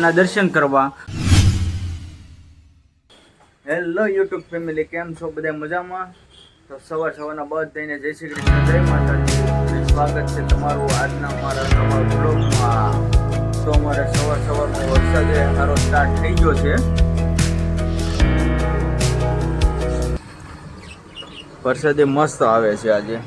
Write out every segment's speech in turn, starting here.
માતાના દર્શન કરવા. હેલો યુટ્યુબ ફેમિલી, કેમ છો બધા? મજામાં? તો સવારના બધાને જય શ્રી કૃષ્ણ, જય માતાજી. સ્વાગત છે તમારું આજના અમારા નવા બ્લોગમાં. તો અમારે સવારમાં વરસાદે સારો સ્ટાર્ટ થઈ ગયો છે. વરસાદે મસ્ત આવે છે આજે.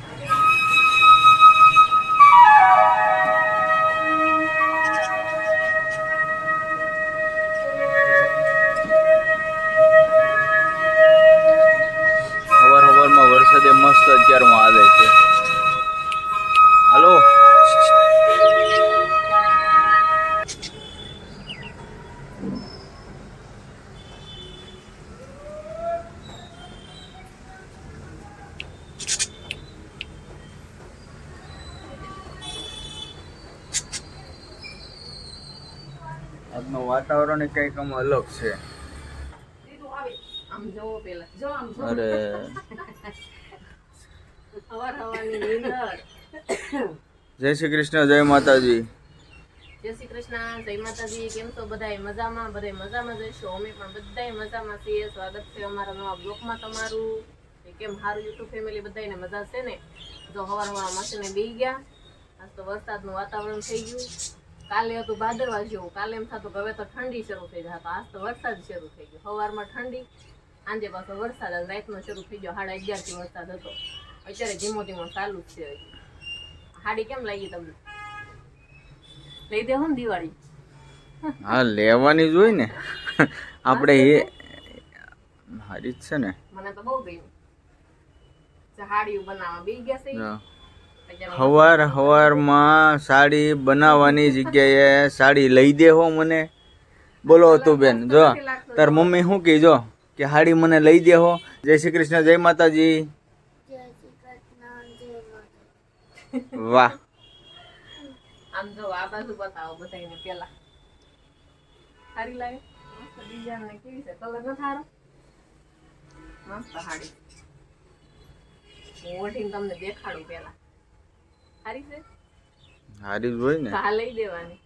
સવારમાં વરસાદે મસ્ત અત્યારમાં આવે છે. હાલો, આજનું વાતાવરણ કંઈક આમ અલગ છે. અરે જય શ્રી કૃષ્ણ, જય માતાજી. જય શ્રી કૃષ્ણ, જય માતાજી. કેમ છો બધાય? મજામાં? બધાય મજામાં જઈશું. અમે પણ બધાય મજામાં છીએ. સ્વાગત છે અમારા નવા બ્લોગમાં તમારું. કેમ સારું યુટ્યુબ ફેમિલી બધાયને મજા છે ને? જો સવારમાં મશીને બેસી ગયા. આજ તો વરસાદનું વાતાવરણ થઈ ગયું. કાલે હતું ભાદરવા જેવું. કાલે એમ થતું કે હવે તો ઠંડી શરૂ થઈ જાય. આજ તો વરસાદ શરૂ થઈ ગયો. સવારમાં ઠંડી, સાંજે પાછો વરસાદ. રાતનો શરૂ થઈ ગયો. 11:30 થી વરસાદ હતો. અત્યારે ધીમો ધીમો ચાલુ જ છે. હાડી કેમ લાગી તમને? લઈ દેવો ને દિવાળી? હા, લેવાની જ હોય ને આપણે. એ હારી જ છે ને. મને તો બહુ ગઈ. હાડીઓ બનાવવા બી ગયા છે. સવારમાં સાડી બનાવવાની જગ્યાએ સાડી લઈ દે હો મને. બોલો તું બેન, જો તાર મમ્મી શું કહી જો કે સાડી મને લઈ દે હો. જય શ્રી કૃષ્ણ, જય માતાજી. વાહ. આમ જો આ બાજુ બતાવો બધાને પેલા. સારી લાગે? મસ્ત ડિઝાઇન ને કેવી છે? કલર ન થારો? મસ્ત સાડી. હું ઓઢીને તમને દેખાડું પેલા. સારી છે? સારી જ હોય ને. હા, લઈ દેવાની.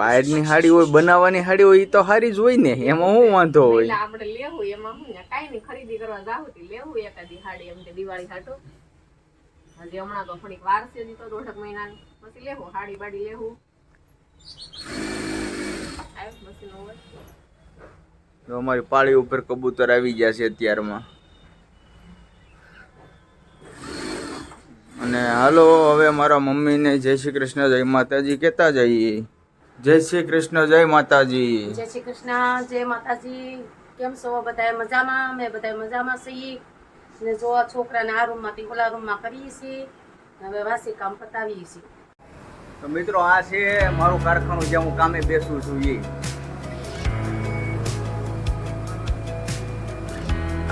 બહારની સાડી હોય, બનાવવાની સાડી હોય, એ તો સારી જ હોય ને. એમાં શું વાંધો હોય? આપણે લેવું એમાં શું ને, કાંઈ નહીં, ખરીદી કરવા જાવ તો લેવું એકાદી સાડી એમ કે દિવાળી હાટો. હજી હમણાં તો થોડીક વાર છે, તો 1.5 મહિનાની. પછી લેવું સાડી બાડી લેવું. તો અમારી પાળી ઉપર કબૂતર આવી ગયા છે અત્યારમાં. અને હાલો હવે મારા મમ્મીને જય શ્રી કૃષ્ણ, જય માતાજી કહેતા જઈએ. જય શ્રી કૃષ્ણ, જય માતાજી. જય શ્રી કૃષ્ણ, જય માતાજી. કેમ છો બધા? મજામાં? અમે બધા મજામાં છીએ. ને જો આ છોકરાને આ રૂમમાંથી ઓલા રૂમમાં કરીએ છીએ. હવે વાસી કામ પતાવીએ છીએ. તો મિત્રો, આ છે મારું કારખાનું જ્યાં હું કામે બેસું છું.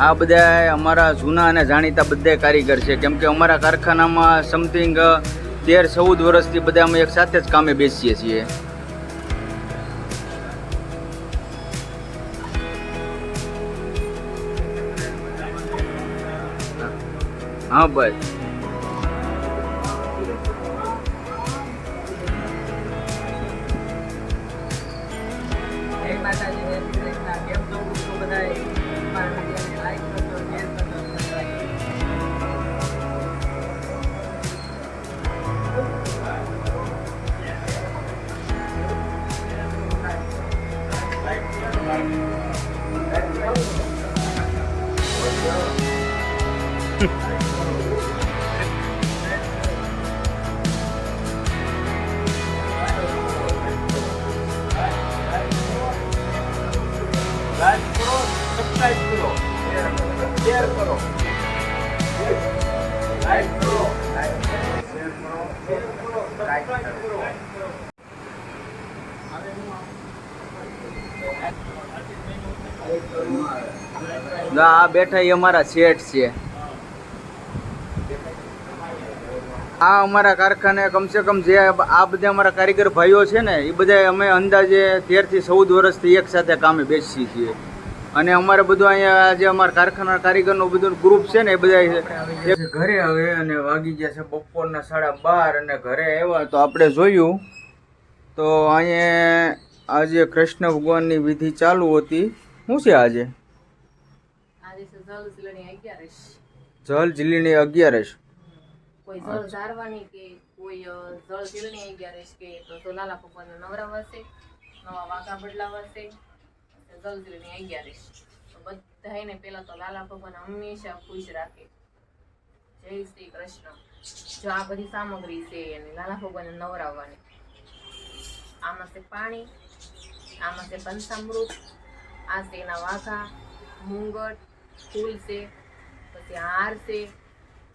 આ બધા અમારા જૂના અને જાણીતા બધા કારીગર છે. કેમ કે અમારા કારખાનામાં સમથિંગ 13-14 વર્ષથી બધા અમે એક સાથે જ કામે બેસીએ છીએ. હા ભાઈ. આ બેઠા એ અમારા શેઠ છે. આ અમારા કારખાને કમસે કમ જે આ બધા અમારા કારીગર ભાઈઓ છે ને, એ બધા અમે અંદાજે 13 થી 14 વર્ષથી એક સાથે કામે બેસીએ છીએ. અને અમારે બધું અહીંયા જે અમારા કારખાના કારીગરનું બધું ગ્રુપ છે ને, એ બધા ઘરે આવે. અને વાગી ગયા છે બપોરના 12:30. અને ઘરે આવ્યા તો આપણે જોયું તો અહીંયા આજે કૃષ્ણ ભગવાનની વિધિ ચાલુ હતી. શું છે આજે? આજે છે જલ ઝીલણી 11. જલ જીલીની 11. કોઈ જળ ઝારવાની કે કોઈ જળ ઝીલણી 11 કે તો લાલા ભગવાનને નવરાવાશે, નવા વાઘા બદલાવાશે, જલ ઝીલણી 11. તો બધાને પેલા તો લાલા ભગવાન હંમેશા ખુશ રાખે. જય શ્રી કૃષ્ણ. જો આ બધી સામગ્રી છે એને લાલા ભગવાનને નવરાવવાની. આમાં છે પાણી, આમાં છે પંચામૃત, આ છે એના વાઘા, મુંગટ, ફૂલ છે, પછી હાર છે,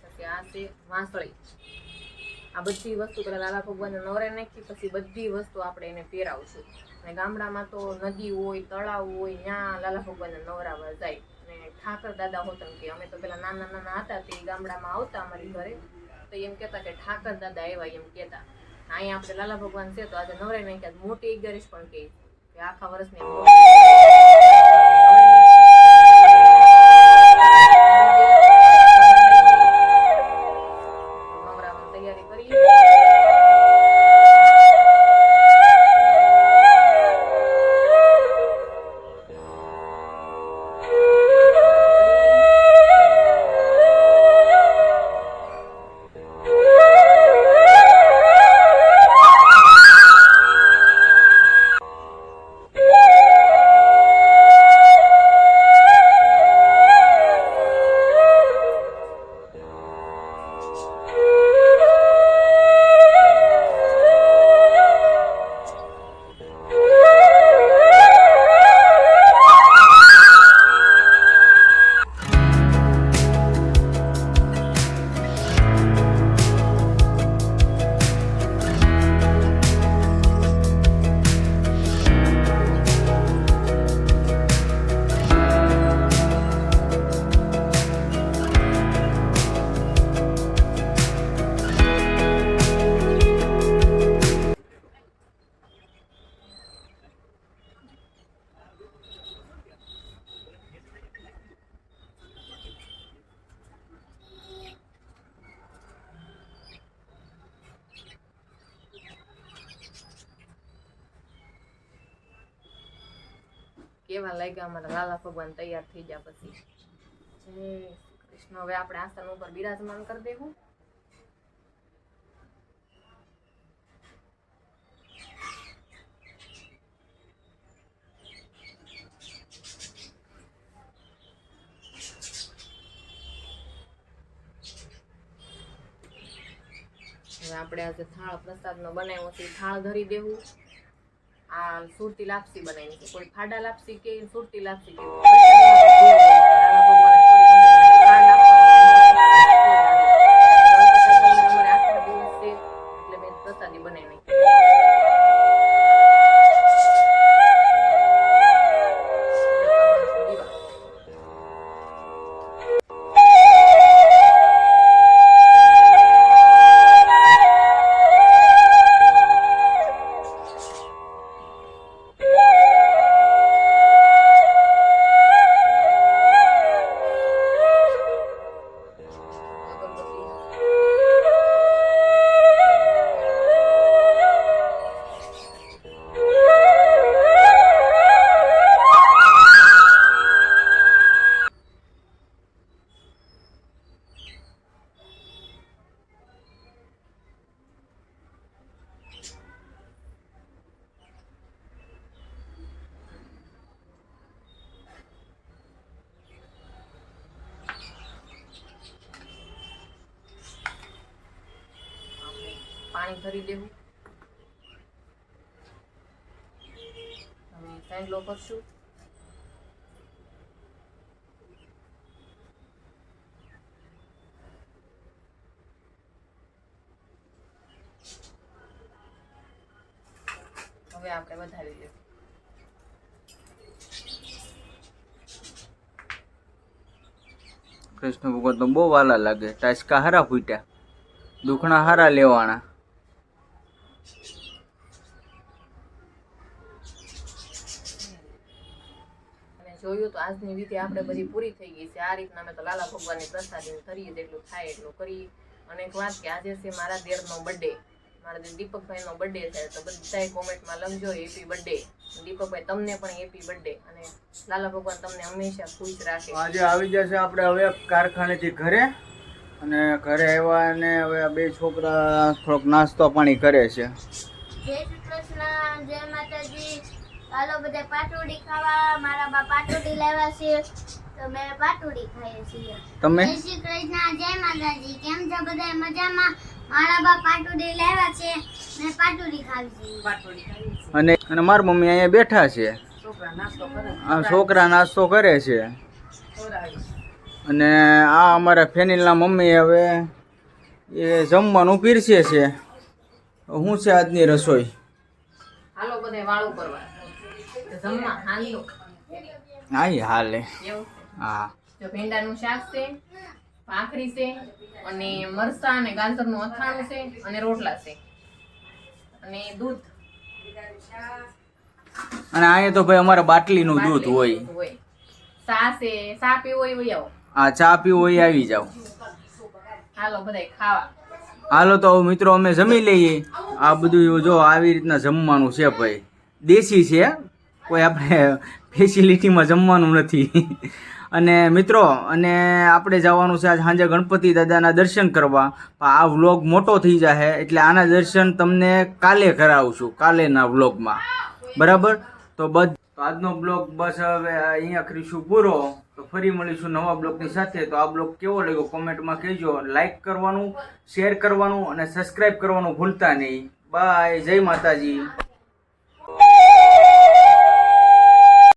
પછી આ છે વાંસળી. આ બધી વસ્તુ પેલા લાલા ભગવાનને નવરાવી નાખી, પછી બધી વસ્તુ આપણે એને પહેરાવશું. અને ગામડામાં તો નદી હોય, તળાવ હોય, ત્યાં લાલા ભગવાનને નવરાવવા જાય. અને ઠાકર દાદા હોતા કે અમે તો પેલા નાના નાના હતા તે ગામડામાં આવતા અમારી ઘરે, તો એમ કહેતા કે ઠાકર દાદા આવ્યા એમ કહેતા. અહીંયા આપણે લાલા ભગવાન છે તો આજે નવરાઈ નાખ્યા. મોટી 11 પણ કહે કે આખા વર્ષની નવરાવાની તૈયારી કરી. કેવા લાગ્યા અમારા લાલા ભગવાન તૈયાર થઈ ગયા પછી. જય કૃષ્ણ. હવે આપણે આસન ઉપર બિરાજમાન કરી દેવું. હવે આપણે આજે થાળ પ્રસાદનો બનાવ્યો છે, થાળ ધરી દેવું. આ સુરતી લાપસી બનાવી છે, કોઈ ફાડા લાપસી કે સુરતી લાપસી કે એટલે મેં પ્રસાદી બનાવી. પાણી ભરી દેવું. હવે સાંડલો કરશું. હવે આપણે વધારી લેવું. કૃષ્ણ ભગવાન તો બહુ વાલા લાગે. ટાચકા હારા ફૂટ્યા, દુખણા હારા લેવાના. જોયું તો આજની વિધિ આપણે બધી પૂરી થઈ ગઈ છે. આ રીતના અમે તો લાલા ભગવાનની પ્રસાદી કરીએ, જેટલું થાય એટલું કરી. અને એક વાત કે આજે છે મારા દેરનો બર્થડે. મારા દીપકભાઈનો બર્થડે છે તો બધાય કોમેન્ટમાં લખજો હેપી બર્થડે. દીપકભાઈ તમને પણ હેપી બર્થડે અને લાલા ભગવાન તમને હંમેશા ખુશ રાખે. આજે આવી જશે આપણે હવે કારખાનેથી ઘરે, અને ઘરે આવ્યા અને હવે આ બે છોકરા થોડોક નાસ્તો પાણી કરે છે. જય શ્રી કૃષ્ણ, જય માતાજી. ચાલો બધા પાટોડી ખાવા. મારા બા પાટોડી લાવ્યા છે તો મેં પાટોડી ખાઈએ છીએ. તમે જય શ્રી કૃષ્ણ, જય માતાજી. કેમ છો બધા? મજામાં. મારા બા પાટોડી લાવ્યા છે, મેં પાટોડી ખાવી છે. અને મારી મમ્મી અહીંયા બેઠા છે. આ છોકરા નાસ્તો કરે છે. અને આ અમારા ફેનિલના મમ્મી હવે એ જમવાનું પીરસે છે. શું છે આજની રસોઈ? હાલો બધા વાળું કરવા જમવા હાલો હા હાલે. એવું હા જો ભીંડાનું શાક છે, ભાખરી છે અને મરસા અને ગાજરનું અથાણું છે અને રોટલા છે અને દૂધ. અને અહીંયા તો ભાઈ અમારા બાટલીનું દૂધ હોય. ચા છે, ચા પીવો હોય આવો. આ ચા પીવો હોય આવી જાવ. હાલો બધાય ખાવા. હાલો તો મિત્રો અમે જમી લઈએ. આ બધું જો આવી રીતના જમવાનું છે ભાઈ, દેશી છે, કોઈ આપણે ફેસિલિટીમાં જમવાનું નથી. અને મિત્રો અને આપણે જવાનું છે આજ સાંજે ગણપતિ દાદાના દર્શન કરવા. આ વ્લોગ મોટો થઈ જશે એટલે આના દર્શન તમને કાલે કરાવશું, કાલેના વ્લોગમાં. બરાબર? તો આજનો બ્લોગ બસ હવે અહીંયા કરીશું પૂરો. તો ફરી મળીશું નવા બ્લોગની સાથે. તો આ બ્લોગ કેવો લાગ્યો કોમેન્ટમાં કહેજો. લાઈક કરવાનું, શેર કરવાનું અને સબસ્ક્રાઈબ કરવાનું ભૂલતા નહીં. બાય. જય માતાજી.